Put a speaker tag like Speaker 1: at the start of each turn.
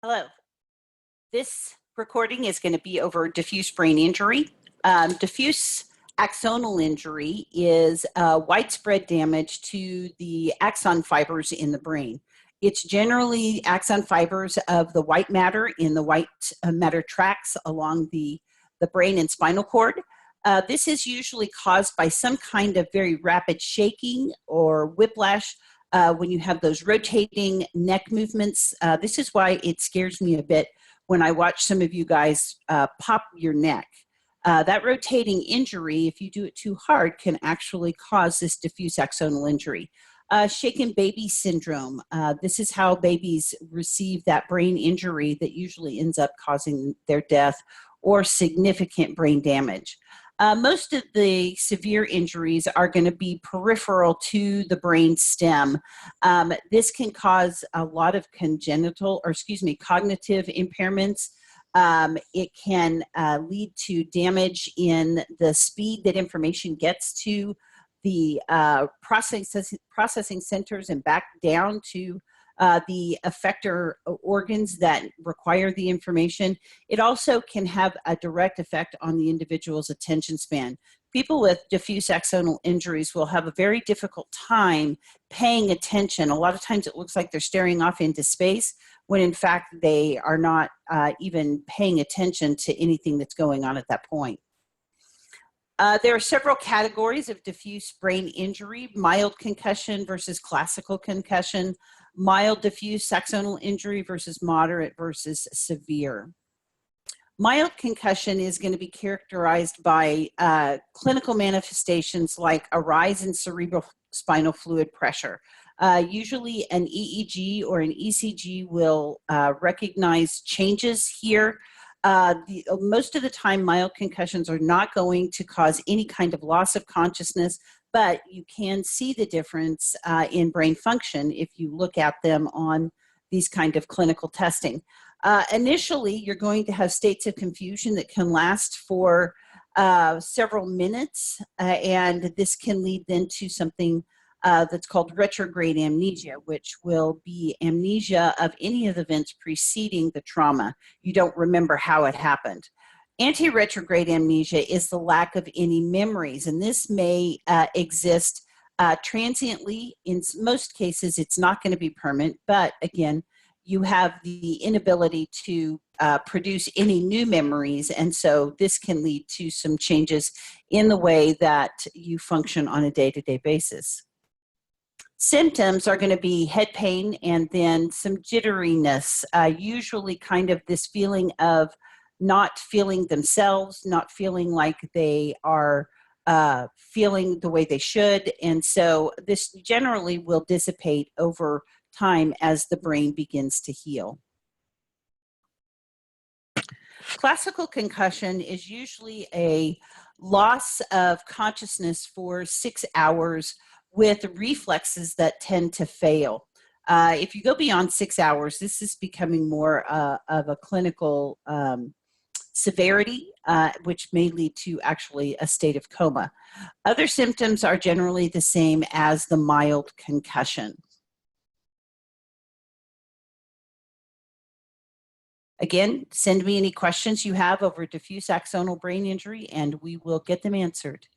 Speaker 1: Hello. This recording is going to be over diffuse brain injury. Diffuse axonal injury is widespread damage to the axon fibers in the brain. It's generally axon fibers of the white matter in the white matter tracts along the brain and spinal cord. This is usually caused by some kind of very rapid shaking or whiplash. When you have those rotating neck movements. This is why it scares me a bit when I watch some of you guys pop your neck. That rotating injury, if you do it too hard, can actually cause this diffuse axonal injury. Shaken baby syndrome. This is how babies receive that brain injury that usually ends up causing their death or significant brain damage. Most of the severe injuries are going to be peripheral to the brain stem. This can cause a lot of cognitive impairments. It can lead to damage in the speed that information gets to the processing centers and back down to the effector organs that require the information. It also can have a direct effect on the individual's attention span. People with diffuse axonal injuries will have a very difficult time paying attention. A lot of times it looks like they're staring off into space when in fact they are not even paying attention to anything that's going on at that point. There are several categories of diffuse brain injury: mild concussion versus classical concussion, mild diffuse axonal injury versus moderate versus severe. Mild concussion is going to be characterized by clinical manifestations like a rise in cerebrospinal fluid pressure. Usually an EEG or an ECG will recognize changes here. Most of the time, mild concussions are not going to cause any kind of loss of consciousness, but you can see the difference in brain function if you look at them on these kind of clinical testing. Initially, you're going to have states of confusion that can last for several minutes, and this can lead then to something that's called retrograde amnesia, which will be amnesia of any of the events preceding the trauma. You don't remember how it happened. Anti-retrograde amnesia is the lack of any memories, and this may exist transiently. In most cases, it's not going to be permanent, but again, you have the inability to produce any new memories, and so this can lead to some changes in the way that you function on a day-to-day basis. Symptoms are going to be head pain and then some jitteriness, usually kind of this feeling of not feeling themselves, not feeling like they are feeling the way they should. And so this generally will dissipate over time as the brain begins to heal. Classical concussion is usually a loss of consciousness for 6 hours with reflexes that tend to fail. If you go beyond 6 hours, this is becoming more of a clinical severity, which may lead to actually a state of coma. Other symptoms are generally the same as the mild concussion. Again, send me any questions you have over diffuse axonal brain injury, and we will get them answered.